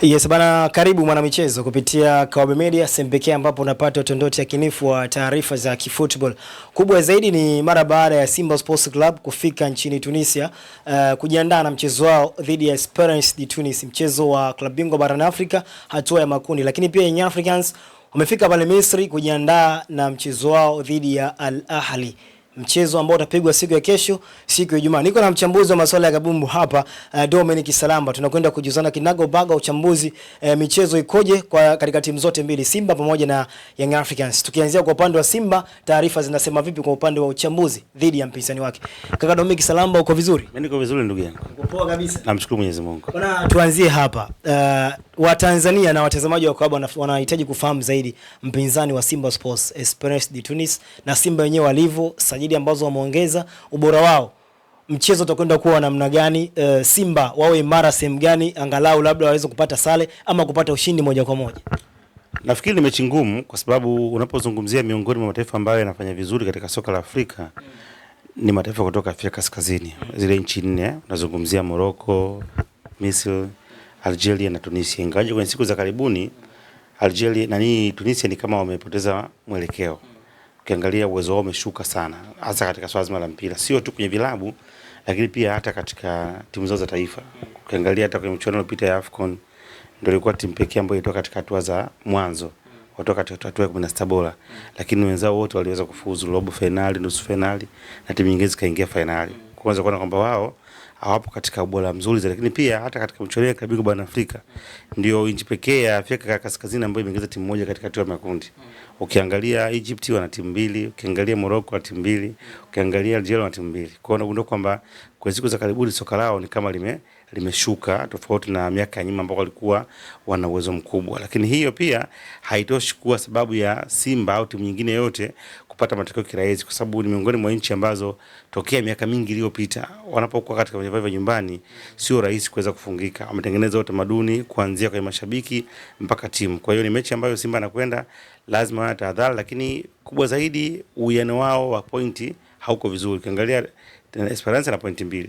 Yes bana, karibu mwana michezo kupitia Kawabe Media, sehemu pekee ambapo unapata utondoti ya kinifu wa taarifa za kifootball. Kubwa zaidi ni mara baada ya Simba Sports Club kufika nchini Tunisia kujiandaa na mchezo wao dhidi ya Esperance de Tunis, mchezo wa klabu bingwa barani Afrika hatua ya makundi. Lakini pia Young Africans wamefika pale Misri kujiandaa na mchezo wao dhidi ya Al Ahly, mchezo ambao utapigwa siku ya kesho, siku ya Ijumaa. Niko na mchambuzi wa masuala ya kabumbu hapa, Dominic Salamba. Tunakwenda kujuzana kinago baga uchambuzi michezo ikoje kwa katika timu zote mbili, Simba pamoja na Young Africans. Tukianzia kwa upande wa Simba, taarifa zinasema vipi kwa upande wa uchambuzi dhidi ya mpinzani wake? Kaka Dominic Salamba, uko vizuri? Mimi niko vizuri ndugu yangu. Uko poa kabisa. Namshukuru Mwenyezi Mungu. Bwana, tuanzie hapa. Wa Tanzania na watazamaji wa Kawabe wanahitaji kufahamu zaidi mpinzani wa Simba Sports, Esperance de Tunis, na Simba wenyewe walivyo, sajili ambazo wameongeza, ubora wao. Mchezo utakwenda kuwa namna gani? Simba wawe imara sehemu gani angalau labda waweze kupata sare ama kupata ushindi moja kwa moja? Nafikiri ni mechi ngumu kwa sababu unapozungumzia miongoni mwa mataifa ambayo yanafanya vizuri katika soka la Afrika ni mataifa kutoka Afrika Kaskazini. Zile nchi nne, unazungumzia Morocco, Misri, Algeria na Tunisia. Ingawaje kwenye siku za karibuni Algeria na Tunisia ni kama wamepoteza mwelekeo. Ukiangalia uwezo wao umeshuka sana, hasa katika swala zima la mpira, sio tu kwenye vilabu lakini pia hata katika timu zao za taifa. Ukiangalia hata kwenye mchuano uliopita ya AFCON ndio ilikuwa timu pekee ambayo ilitoka katika hatua za mwanzo, kutoka katika hatua ya 16 bora, lakini wenzao wote waliweza kufuzu robo finali, nusu finali na timu nyingine zikaingia finali. Kwanza kuona kwamba wao hawapo katika ubora mzuri zaidi, lakini pia hata katika mchuano wa klabu bingwa barani Afrika ndio nchi pekee ya Afrika Kaskazini ambayo imeingiza timu moja katika hatua ya makundi. Ukiangalia Egypt wana timu mbili, ukiangalia Morocco wana timu mbili, ukiangalia Algeria wana timu mbili. Kwa hiyo unagundua kwamba kwa siku za karibuni soka lao ni kama limeshuka tofauti na miaka ya nyuma ambapo walikuwa wana uwezo mkubwa. Lakini hiyo pia haitoshi kuwa sababu ya Simba au timu nyingine yote kupata matokeo kirahisi, kwa sababu ni miongoni mwa nchi ambazo tokea miaka mingi iliyopita wanapokuwa katika viwanja vya nyumbani sio rahisi kuweza kufungika. Wametengeneza utamaduni kuanzia kwa mashabiki mpaka timu. Kwa hiyo ni mechi ambayo Simba anakwenda lazima wana tahadhari, lakini kubwa zaidi uwiano wao wa pointi hauko vizuri. Ukiangalia Esperance na pointi 2,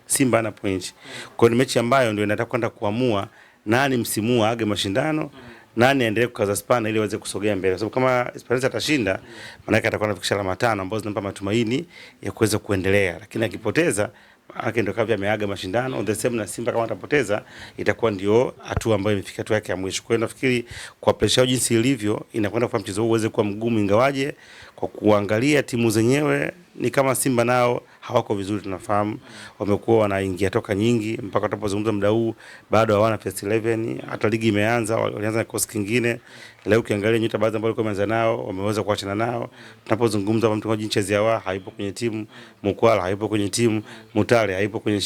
Simba na pointi. Kwa hiyo ni mechi ambayo ndio inataka kwenda kuamua nani msimu age mashindano, nani aendelee kukaza spana ili waweze kusogea mbele. Sababu kama Esperance atashinda, maana yake atakuwa anafikisha alama 5 ambazo zinampa matumaini ya kuweza kuendelea. Lakini akipoteza ake ndio kavya ameaga mashindano. On the same na Simba kama atapoteza itakuwa ndio hatua ambayo imefika hatua yake ya mwisho. Kwa hiyo nafikiri kwa pressure jinsi ilivyo inakwenda kwa mchezo huu uweze kuwa mgumu, ingawaje kwa kuangalia timu zenyewe ni kama Simba nao hawako vizuri. Tunafahamu wamekuwa wanaingia toka nyingi mpaka tunapozungumza muda huu bado hawana first 11. Hata ligi imeanza walianza na kosi kingine. Leo ukiangalia nyota baadhi ambao walikuwa wameanza nao wameweza kuachana nao. Tunapozungumza mtu kama Jinchezi Yawa haipo kwenye timu, Mukwala haipo kwenye timu, Mutale haipo kwenye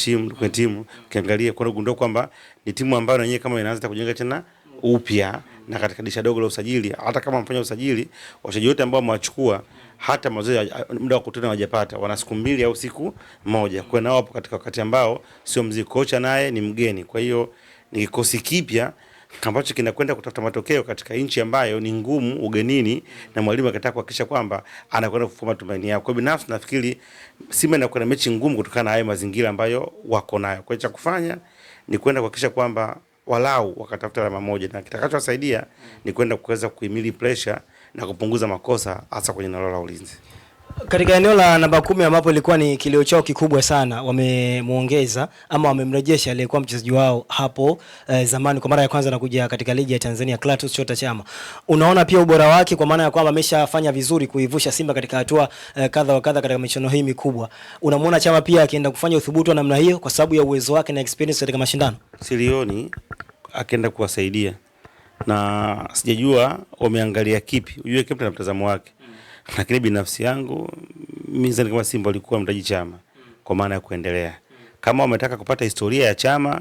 timu. Ukiangalia kwa gundua kwamba ni timu ambayo yenyewe kama inaanza kujenga tena upya, na katika dirisha dogo la usajili, hata kama mfanya usajili wachezaji wote ambao wamewachukua hata mazoezi muda wa kutana hawajapata, wana siku 2 au siku moja. Kwa nao hapo katika wakati ambao sio mziki, kocha naye ni mgeni. Kwa hiyo ni kikosi kipya ambacho kinakwenda kutafuta matokeo katika nchi ambayo ni ngumu ugenini, na mwalimu akataka kuhakikisha kwamba anakwenda kufuma tumaini yao. Kwa binafsi nafikiri Simba inakuwa na mechi ngumu kutokana na hayo mazingira ambayo wako nayo. Kwa hiyo cha kufanya ni kwenda kuhakikisha kwamba walau wakatafuta alama moja, na kitakachowasaidia ni kwenda kuweza kuhimili pressure na kupunguza makosa hasa kwenye eneo la ulinzi. Katika eneo la namba 10 ambapo ilikuwa ni kilio chao kikubwa sana, wamemuongeza ama wamemrejesha aliyekuwa mchezaji wao hapo zamani kwa mara ya kwanza na kuja katika ligi ya Tanzania, Clatous Chota Chama. Unaona pia ubora wake kwa maana ya kwamba ameshafanya vizuri kuivusha Simba katika hatua kadha wa kadha katika michuano hii mikubwa. Unamuona Chama pia akienda kufanya uthubutu wa namna hiyo kwa sababu ya uwezo wake na experience katika mashindano? Silioni akaenda kuwasaidia, na sijajua wameangalia kipi. Ujue kila mtu ana mtazamo wake. Lakini binafsi yangu mimi nadhani kama Simba walikuwa mtaji Chama kwa maana ya kuendelea. Kama wametaka kupata historia ya Chama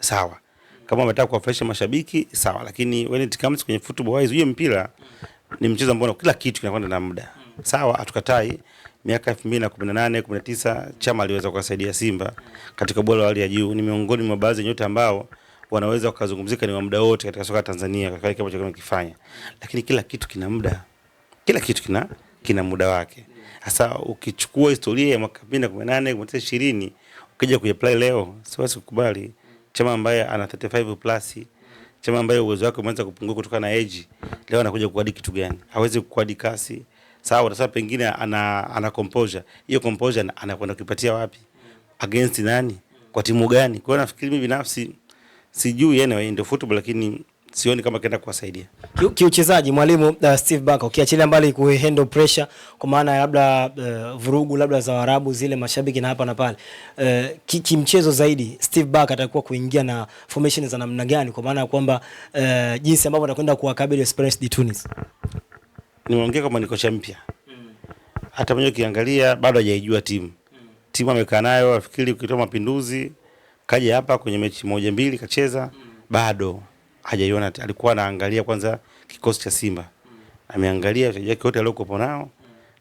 sawa, kama wametaka kuwafurahisha mashabiki sawa, lakini when it comes kwenye football wise, hiyo mpira ni mchezo ambao kila kitu kinakwenda na muda. Sawa, hatukatai miaka 2018 19 Chama aliweza kuwasaidia Simba katika bora wa hali ya juu. Ni miongoni mwa baadhi ya nyota ambao wanaweza wakazungumzika ni wa muda wote katika soka la Tanzania kwa kile ambacho kifanya. Lakini kila kitu kina muda. Kila kitu kina muda wake. Sasa ukichukua historia ya mwaka 2018, 2020 ukija kuiapply leo, siwezi kukubali Chama ambaye ana 35 plus Chama ambaye uwezo wake umeanza kupungua kutokana na age, leo anakuja kuadi kitu gani? Hawezi kuadi kasi. Sawa, sasa pengine ana composure. Hiyo composure anakwenda kuipatia wapi? Against nani? Kwa timu gani? Kwa hiyo nafikiri mimi binafsi sijui anyway ndio football, lakini sioni kama kaenda kuwasaidia. Kiuchezaji mwalimu Steve Barker, ukiachilia mbali kuhandle pressure kwa maana labda vurugu labda za Waarabu zile mashabiki na hapa na pale, kimchezo zaidi Steve Barker atakuwa kuingia na formation za namna gani, kwa maana kwamba jinsi ambavyo atakwenda kuwakabili Esperance de Tunis? Nimeongea kama ni kocha mpya. Hata mwenyewe ukiangalia bado hajaijua timu. Timu amekaa nayo, nafikiri ukitoa Mapinduzi kaja hapa kwenye mechi 1-2 kacheza, bado hajaiona. Alikuwa anaangalia kwanza kikosi cha Simba. Ameangalia wachezaji wote waliokuwa nao,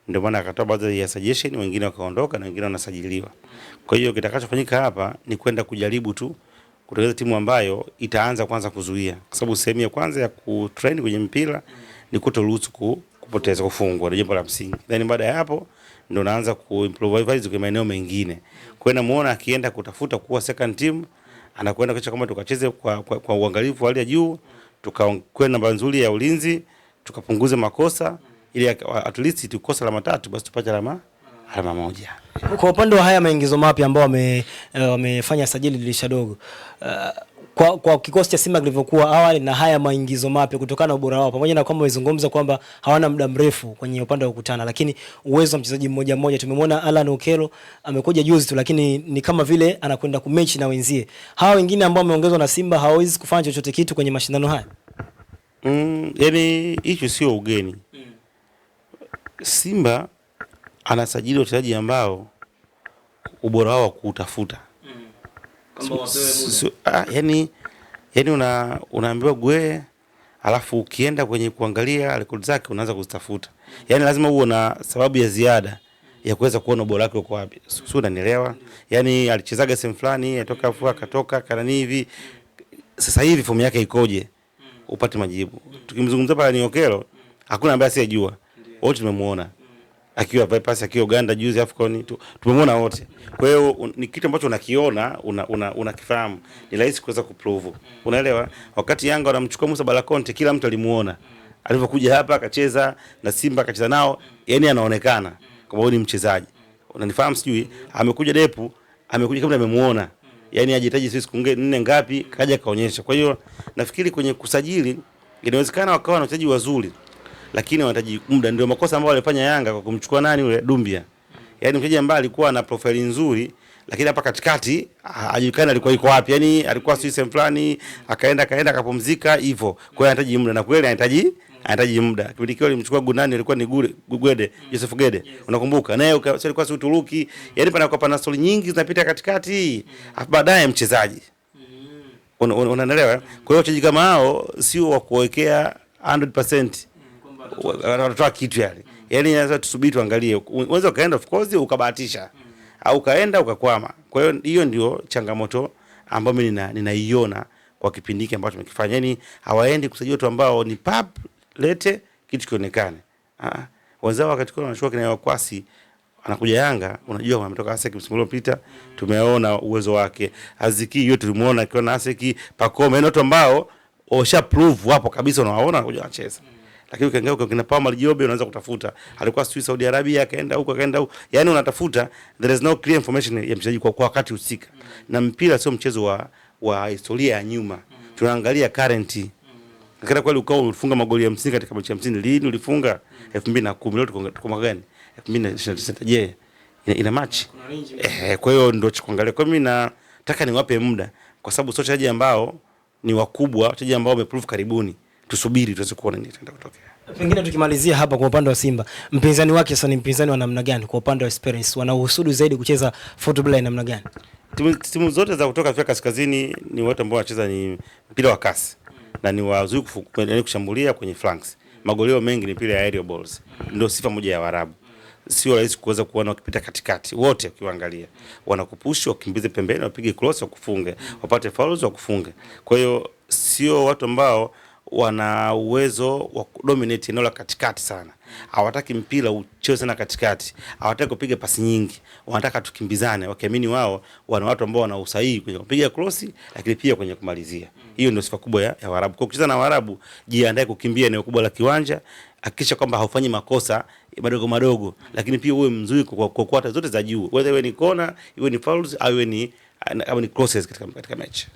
ndio maana akatoa baadhi ya suggestion, wengine wakaondoka na wengine wanasajiliwa. Kwa hiyo kitakachofanyika hapa ni kwenda kujaribu tu kutengeneza timu ambayo itaanza kwanza kuzuia, kwa sababu sehemu ya kwanza ya kutrain kwenye mpira ni kutoruhusu kupoteza, kufungwa, ndio jambo la msingi. Then baada ya hapo ndio naanza kuimprovise kwa maeneo mengine. Kwa hiyo namuona akienda kutafuta kuwa second team, anakwenda kisha kama tukacheze kwa uangalifu hali ya juu, tukakwenda namba nzuri ya ulinzi, tukapunguza makosa ili at least tukosa alama 3 basi tupate alama 1. Kwa upande wa haya maingizo mapya ambao wamefanya sajili dirisha dogo, kwa kikosi cha Simba kilivyokuwa awali na haya maingizo mapya kutokana na ubora wao, pamoja na kwamba wamezungumza kwamba hawana muda mrefu kwenye upande wa kukutana, lakini uwezo wa mchezaji mmoja mmoja, tumemwona Alan Okello amekuja juzi tu, lakini ni kama vile anakwenda kumechi na wenzie. Hawa wengine ambao wameongezwa na Simba hawawezi kufanya chochote kitu kwenye mashindano haya. Yani hicho sio ugeni. Simba anasajili wachezaji ambao ubora wao kutafuta. Kama wapewe muda. Yani unaambiwa Gwe, alafu ukienda kwenye kuangalia rekodi zake unaanza kuzitafuta. Yani lazima uwe na sababu ya ziada ya kuweza kuona ubora wake uko wapi. Sio, unanielewa? Yani alichezaga sehemu fulani, atoka afu akatoka kana hivi. Sasa hivi fomu yake ikoje? Upate majibu. Tukimzungumzia pale ni Okello, hakuna ambaye asiyejua. Wote tumemuona. Akiwa Vipers, akiwa Uganda juzi AFCON, tumemwona wote. Kwa hiyo ni kitu ambacho unakiona, unakifahamu. Ni rahisi kuweza kuprove. Unaelewa? Wakati Yanga wanamchukua Musa Balakonte, kila mtu alimuona. Alipokuja hapa akacheza na Simba akacheza nao, yani anaonekana kama ni mchezaji. Unanifahamu sijui? Amekuja Depu, amekuja kama amemuona. Yani hajitaji siku 4 ngapi kaja kaonyesha. Kwa hiyo nafikiri kwenye kusajili inawezekana wakawa na wachezaji wazuri, lakini wanahitaji muda. Ndio makosa ambayo walifanya Yanga kwa kumchukua nani yule Dumbia. Yaani mchezaji ambaye alikuwa na profile nzuri, lakini hapa katikati hajulikani alikuwa yuko wapi. Yaani alikuwa sehemu fulani, akaenda akapumzika hivyo. Kwa hiyo anahitaji muda, na kweli anahitaji muda. Kipindi kile alimchukua Gunani alikuwa ni Gugwede, Joseph Gede. Unakumbuka? Naye alikuwa si Uturuki. Yaani pana story nyingi zinapita katikati. Baadaye mchezaji. Unaelewa? Kwa hiyo wachezaji kama hao sio wa kuwekea 100%. Wanatoa kitu yale. Yaani lazima tusubiri tuangalie. Unaweza kaenda of course ukabahatisha. Au kaenda ukakwama. Kwa hiyo hiyo ndio changamoto ambayo mimi ninaiona kwa kipindi hiki ambacho tumekifanya. Yaani hawaendi kusajili watu ambao ni pap lete kitu kionekane. Wazao wakati kwa wanachukua kina Wakwasi anakuja Yanga, unajua ametoka Aseki msimu uliopita, tumeona uwezo wake. Aziki yote tulimuona akiwa na Aseki, Pakome, watu ambao washa prove hapo kabisa, unawaona kuja wanacheza. Lakini ukiangalia kwa kina Pama Lijobe unaanza kutafuta. Alikuwa Saudi Arabia akaenda huko. Yaani unatafuta, there is no clear information ya mchezaji kwa wakati husika. Na mpira sio mchezo wa historia ya nyuma. Tunaangalia current. Kama kweli ukao ulifunga magoli 50 katika mechi 50, lini ulifunga? 2010. Leo tuko mwaka gani? 2026. Je, ina match? Kwa hiyo ndio tukuangalia. Kwa mimi nataka niwape muda, kwa sababu sio wachezaji ambao ni wakubwa, wachezaji ambao wameprove karibuni. Tusubiri tuweze kuona nini kitaenda kutokea. Pengine tukimalizia hapa kwa upande wa Simba, mpinzani wake sasa ni mpinzani wa namna gani kwa upande wa Esperance? Wanahusudu zaidi kucheza football ya namna gani? Timu zote za kutoka Afrika Kaskazini ni watu ambao wanacheza ni mpira wa kasi na ni wazuri kushambulia kwenye flanks. Magoleo mengi ni mpira ya aerial balls. Ndio sifa moja ya Waarabu. Sio rahisi kuweza kuona wakipita katikati. Wote ukiangalia wanakupush, wakimbize pembeni, wapige cross, wakufunge, wapate fouls, wakufunge. Kwa hiyo sio watu ambao wana uwezo wa kudominate eneo la katikati sana. Hawataki mpira ucheze sana katikati. Hawataki kupiga pasi nyingi. Wanataka tukimbizane, wakiamini wao wana watu ambao wana usahihi kwenye kupiga cross lakini pia kwenye kumalizia. Hiyo ndio sifa kubwa ya Waarabu. Kwa kucheza na Waarabu, jiandae kukimbia eneo kubwa la kiwanja, hakikisha kwamba haufanyi makosa madogo madogo, lakini pia uwe mzuri kwa kwata zote za juu. Whether iwe ni corner, iwe ni fouls au iwe ni crosses katika mechi.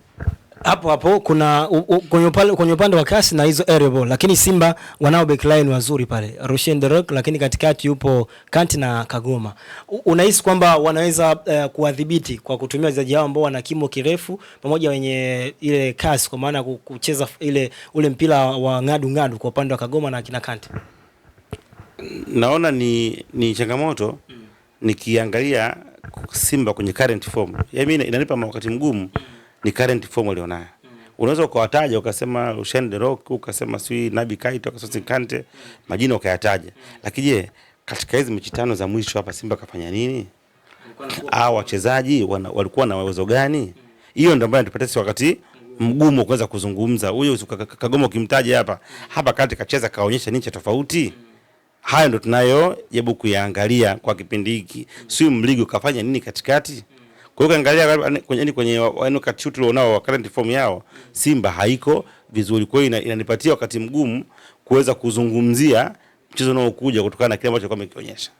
Hapo kuna kwenye upande wa kasi na hizo aerial ball, lakini Simba wanao backline wazuri pale, Rushen Derek, lakini katikati yupo Kanti na Kagoma. Unahisi kwamba wanaweza kuwadhibiti kwa kutumia wachezaji hao ambao wana kimo kirefu pamoja wenye ile kasi, kwa maana kucheza ule mpira wa ngadu kwa upande wa Kagoma na kina Kanti? Naona ni changamoto nikiangalia Simba kwenye current form. Mimi inanipa wakati mgumu ni current form walionayo. Unaweza ukawataja ukasema Rushen Derek, ukasema sui Nabi Kaito, ukasema Kante, majina ukayataja. Lakini je, katika hizo mechi 5 za mwisho hapa Simba kafanya nini? Wachezaji walikuwa na uwezo gani? Hiyo ndio ambayo inatupatia wakati mgumu kuweza kuzungumza. Huyo Kagoma ukimtaja hapa Kante kacheza kaonyesha nini cha tofauti? Hayo ndio tunayojaribu kuyaangalia kwa kipindi hiki. Sio Mligo kafanya nini katikati? Kwa hiyo kaangalia kwenye wakati shoot ulionao wa current form yao, Simba haiko vizuri. Kwa hiyo inanipatia wakati mgumu kuweza kuzungumzia mchezo unaokuja kutokana na kile ambacho wamekionyesha.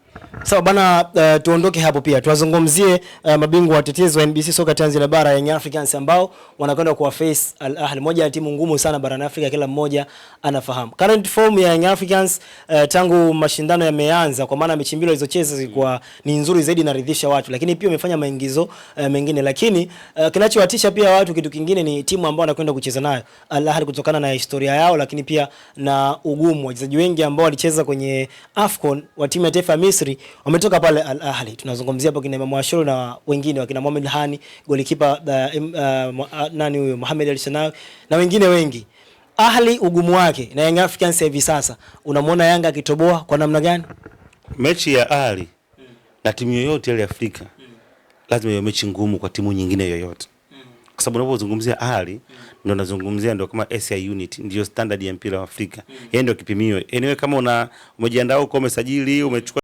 Sawa bana, tuondoke hapo pia tuwazungumzie mabingwa watetezi wa NBC Soka Tanzania Bara, Young Africans, ambao wanakwenda kuwa face Al Ahly, moja ya timu ngumu sana barani Afrika, kila mmoja anafahamu. Current form ya Young Africans tangu mashindano yameanza, kwa maana mechi mbili walizocheza zilikuwa ni nzuri zaidi na ridhisha watu, lakini pia wamefanya maingizo mengine. Lakini kinachowatisha pia watu, kitu kingine ni timu ambao wanakwenda kucheza nayo Al Ahly, kutokana na historia yao, lakini pia na ugumu. Wachezaji wengi ambao walicheza kwenye AFCON wa timu ya taifa ya Misri wametoka pale Al Ahly. Tunazungumzia hapo kina Imam Ashur na wengine, wakina Mohamed Hani, golikipa nani huyo, Mohamed Al-Shanawi na wengine wengi. Ahly ugumu wake na Young Africans hivi sasa, unamwona Yanga akitoboa kwa namna gani? Mechi ya Ahly na timu yoyote ile Afrika lazima iwe mechi ngumu kwa timu nyingine yoyote. Kwa sababu unapozungumzia Ahly ndio unazungumzia ndio kama SI unit, ndio standard ya mpira wa Afrika. Yeye ndio kipimio. Anyway, kama umejiandaa uko umesajili, umechukua